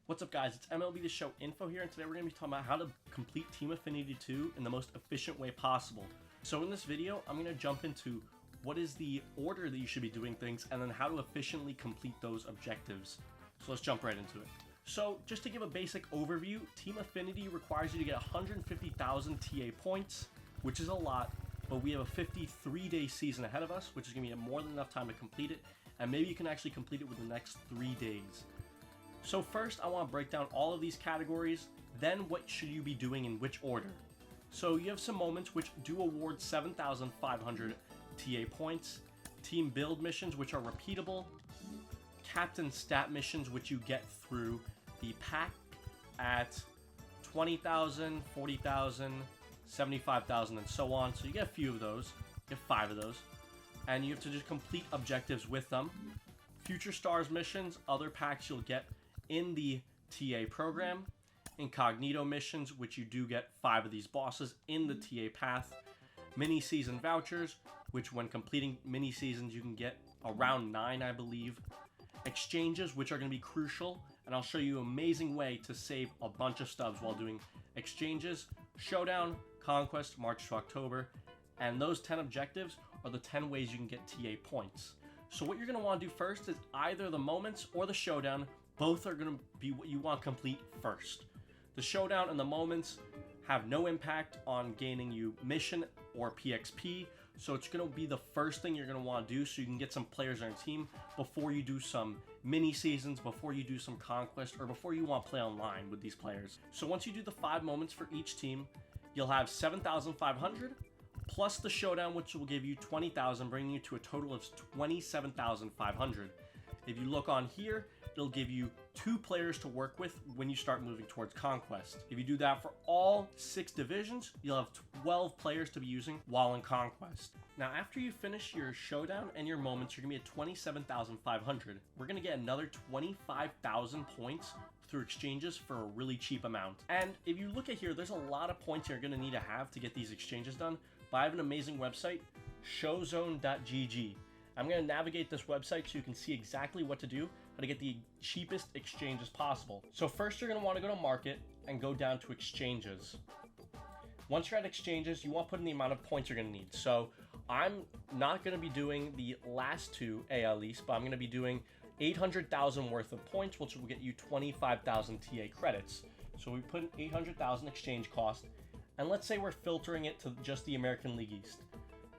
What's up guys, it's MLB The Show Info here, and today we're going to be talking about how to complete Team Affinity 2 in the most efficient way possible. So in this video, I'm going to jump into what is the order that you should be doing things, and then how to efficiently complete those objectives. So let's jump right into it. So just to give a basic overview, Team Affinity requires you to get 150,000 TA points, which is a lot, but we have a 53-day season ahead of us, which is going to be more than enough time to complete it, and maybe you can actually complete it within the next 3 days. So first, I want to break down all of these categories, then what should you be doing in which order. So you have some moments which do award 7,500 TA points, team build missions which are repeatable, captain stat missions which you get through the pack at 20,000, 40,000, 75,000, and so on. So you get a few of those, you get 5 of those, and you have to just complete objectives with them. Future Stars missions, other packs you'll get in the TA program. Incognito missions, which you do get 5 of these bosses in the TA path. Mini season vouchers, which when completing mini seasons you can get around 9, I believe. Exchanges, which are going to be crucial, and I'll show you an amazing way to save a bunch of stubs while doing exchanges. Showdown, Conquest, March to October, and those 10 objectives are the 10 ways you can get TA points. So what you're going to want to do first is either the moments or the showdown. Both are going to be what you want to complete first. The showdown and the moments have no impact on gaining you mission or PXP, so it's going to be the first thing you're going to want to do so you can get some players on your team before you do some mini seasons, before you do some conquest, or before you want to play online with these players. So once you do the 5 moments for each team, you'll have 7,500 plus the showdown, which will give you 20,000, bringing you to a total of 27,500. If you look on here, it'll give you 2 players to work with when you start moving towards Conquest. If you do that for all 6 divisions, you'll have 12 players to be using while in Conquest. Now, after you finish your showdown and your moments, you're gonna be at 27,500. We're gonna get another 25,000 points through exchanges for a really cheap amount. And if you look at here, there's a lot of points you're gonna need to have to get these exchanges done, but I have an amazing website, showzone.gg. I'm going to navigate this website so you can see exactly what to do, how to get the cheapest exchanges possible. So first you're going to want to go to market and go down to exchanges. Once you're at exchanges, you want to put in the amount of points you're going to need. So I'm not going to be doing the last 2 AL East, but I'm going to be doing 800,000 worth of points, which will get you 25,000 TA credits. So we put in 800,000 exchange cost, and let's say we're filtering it to just the American League East.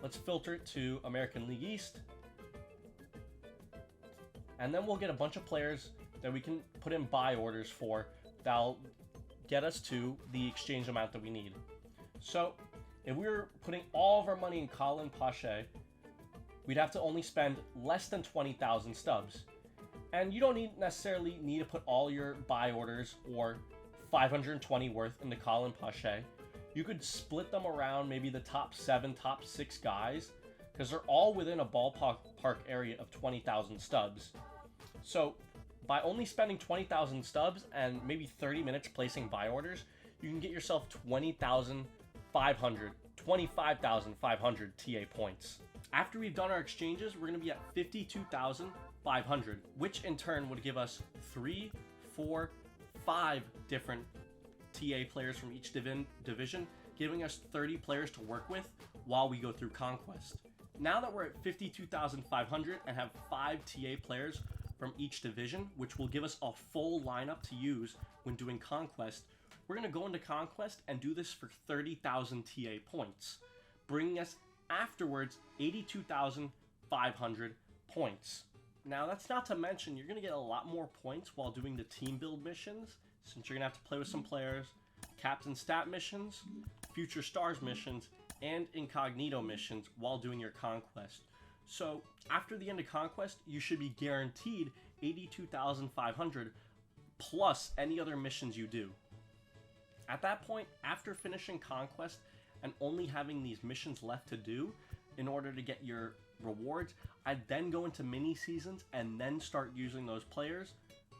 Let's filter it to American League East. And then we'll get a bunch of players that we can put in buy orders for that'll get us to the exchange amount that we need. So if we were putting all of our money in Colin Pache, we'd have to only spend less than 20,000 stubs. And you don't necessarily need to put all your buy orders or 520 worth into Colin Pache. You could split them around maybe the top 7, top 6 guys, because they're all within a ballpark area of 20,000 stubs. So by only spending 20,000 stubs and maybe 30 minutes placing buy orders, you can get yourself 25,500 TA points. After we've done our exchanges, we're going to be at 52,500, which in turn would give us 3, 4, 5 different TA players from each division, giving us 30 players to work with while we go through Conquest. Now that we're at 52,500 and have 5 TA players from each division, which will give us a full lineup to use when doing Conquest, we're going to go into Conquest and do this for 30,000 TA points, bringing us afterwards 82,500 points. Now that's not to mention you're going to get a lot more points while doing the team build missions, since you're going to have to play with some players, captain stat missions, future stars missions, and incognito missions while doing your Conquest. So after the end of Conquest, you should be guaranteed 82,500 plus any other missions you do. At that point, after finishing Conquest and only having these missions left to do in order to get your rewards, I'd then go into mini seasons and then start using those players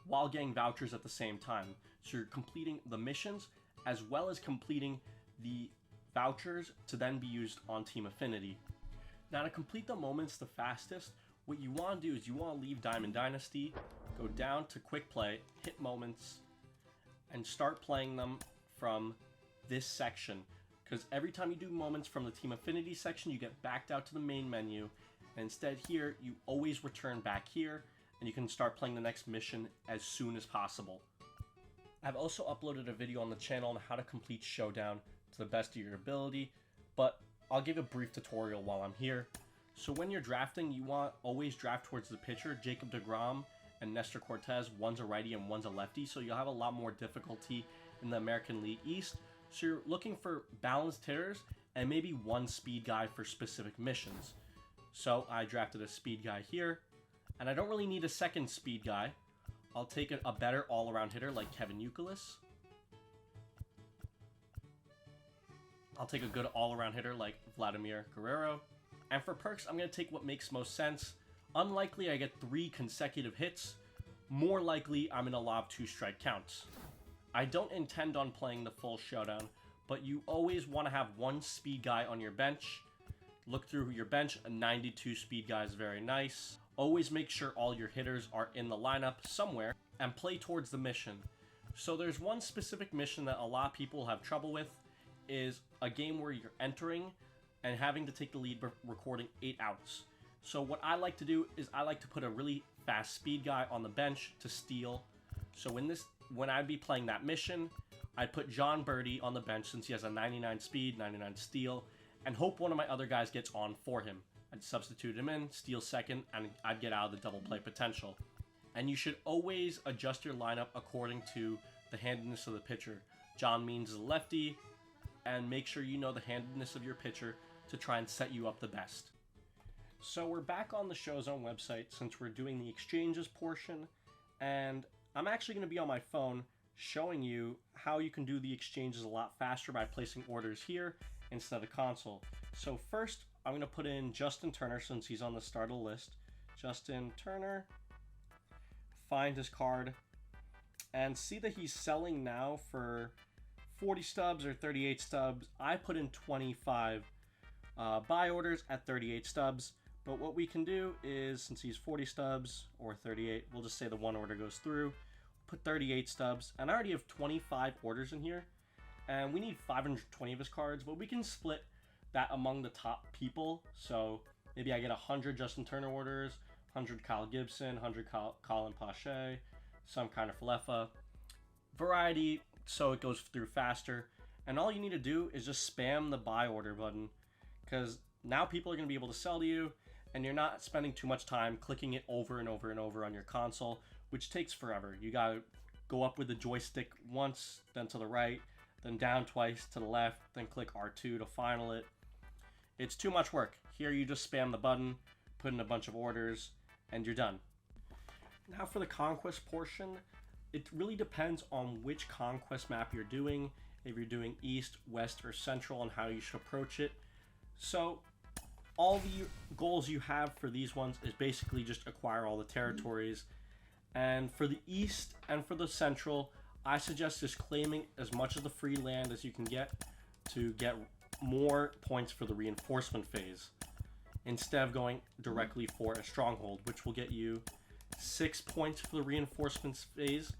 while getting vouchers at the same time. So you're completing the missions as well as completing the vouchers to then be used on Team Affinity. Now to complete the moments the fastest, what you want to do is you want to leave Diamond Dynasty, go down to Quick Play, hit moments, and start playing them from this section. Because every time you do moments from the Team Affinity section, you get backed out to the main menu. And instead here, you always return back here, and you can start playing the next mission as soon as possible. I've also uploaded a video on the channel on how to complete Showdown to the best of your ability, but I'll give a brief tutorial while I'm here. So when you're drafting, you want always draft towards the pitcher. Jacob deGrom and Nestor Cortez, one's a righty and one's a lefty, so you'll have a lot more difficulty in the American League East. So you're looking for balanced hitters and maybe one speed guy for specific missions. So I drafted a speed guy here, and I don't really need a second speed guy. I'll take a better all-around hitter like Kevin Youkilis. I'll take a good all-around hitter like Vladimir Guerrero. And for perks, I'm going to take what makes most sense. Unlikely I get 3 consecutive hits. More likely I'm in a lob 2-strike counts. I don't intend on playing the full Showdown, but you always want to have one speed guy on your bench. Look through your bench, a 92 speed guy is very nice. Always make sure all your hitters are in the lineup somewhere, and play towards the mission. So there's one specific mission that a lot of people have trouble with, is a game where you're entering and having to take the lead recording 8 outs. So what I like to do is I like to put a really fast speed guy on the bench to steal. So when I'd be playing that mission, I'd put John Birdie on the bench since he has a 99 speed, 99 steal, and hope one of my other guys gets on for him. I'd substitute him in, steal second, and I'd get out of the double play potential. And you should always adjust your lineup according to the handedness of the pitcher. John Means is a lefty, and make sure you know the handedness of your pitcher to try and set you up the best. So we're back on the Showzone website since we're doing the exchanges portion, and I'm actually going to be on my phone showing you how you can do the exchanges a lot faster by placing orders here instead of the console. So first, I'm going to put in Justin Turner since he's on the start of the list. Justin Turner, find his card, and see that he's selling now for 40 stubs or 38 stubs. I put in 25 buy orders at 38 stubs, but what we can do is, since he's 40 stubs or 38, we'll just say the one order goes through, put 38 stubs, and I already have 25 orders in here, and we need 520 of his cards, but we can split that among the top people. So maybe I get 100 Justin Turner orders, 100 Kyle Gibson, 100 Colin Pache, some kind of Falefa. Variety, so it goes through faster. And all you need to do is just spam the buy order button, because now people are going to be able to sell to you, and you're not spending too much time clicking it over and over and over on your console, which takes forever. You got to go up with the joystick once, then to the right, then down twice to the left, then click R2 to final it. It's too much work. Here you just spam the button, put in a bunch of orders, and you're done. Now for the Conquest portion, it really depends on which Conquest map you're doing, if you're doing East, West, or Central, and how you should approach it. So all the goals you have for these ones is basically just acquire all the territories. And for the East and for the Central, I suggest just claiming as much of the free land as you can get to get more points for the reinforcement phase, instead of going directly for a stronghold, which will get you 6 points for the reinforcements phase.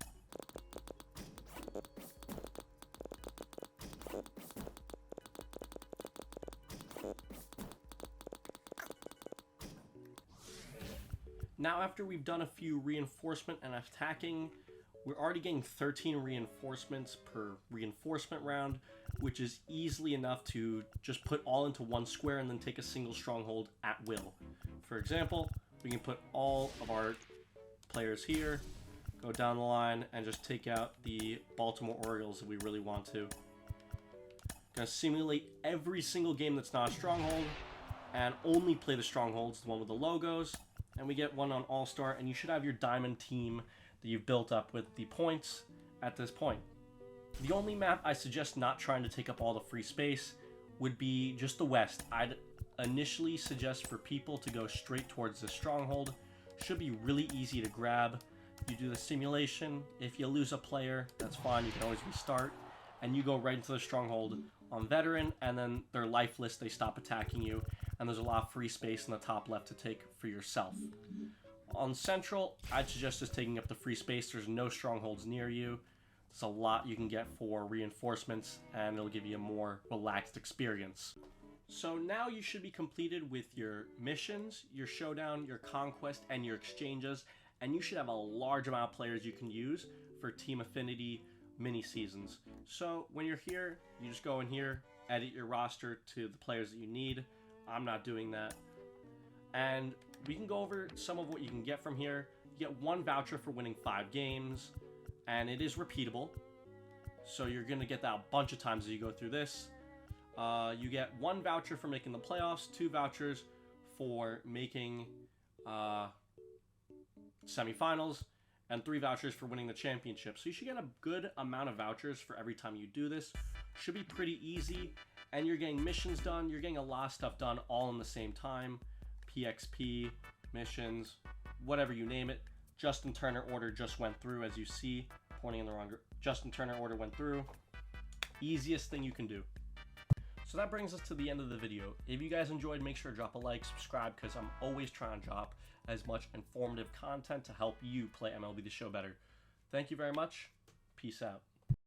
Now after we've done a few reinforcement and attacking, we're already getting 13 reinforcements per reinforcement round, which is easily enough to just put all into one square and then take a single stronghold at will. For example, we can put all of our players here, go down the line, and just take out the Baltimore Orioles if we really want to. Gonna simulate every single game that's not a stronghold, and only play the strongholds, the one with the logos, and we get one on All-Star, and you should have your diamond team that you've built up with the points at this point. The only map I suggest not trying to take up all the free space would be just the West. I'd initially suggest for people to go straight towards the stronghold. Should be really easy to grab. You do the simulation. If you lose a player, that's fine. You can always restart. And you go right into the stronghold on veteran, and then they're lifeless. They stop attacking you. And there's a lot of free space in the top left to take for yourself. On Central, I'd suggest just taking up the free space. There's no strongholds near you. It's a lot you can get for reinforcements, and it'll give you a more relaxed experience. So now you should be completed with your missions, your showdown, your conquest, and your exchanges, and you should have a large amount of players you can use for Team Affinity mini seasons. So when you're here, you just go in here, edit your roster to the players that you need. I'm not doing that. And we can go over some of what you can get from here. You get 1 voucher for winning 5 games, and it is repeatable. So you're going to get that a bunch of times as you go through this. You get 1 voucher for making the playoffs, 2 vouchers for making semifinals, and 3 vouchers for winning the championship. So you should get a good amount of vouchers for every time you do this. Should be pretty easy, and you're getting missions done. You're getting a lot of stuff done all in the same time. PXP, missions, whatever you name it. Justin Turner order just went through, as you see, pointing in the wrong direction. Justin Turner order went through. Easiest thing you can do. So that brings us to the end of the video. If you guys enjoyed, make sure to drop a like, subscribe, because I'm always trying to drop as much informative content to help you play MLB The Show better. Thank you very much. Peace out.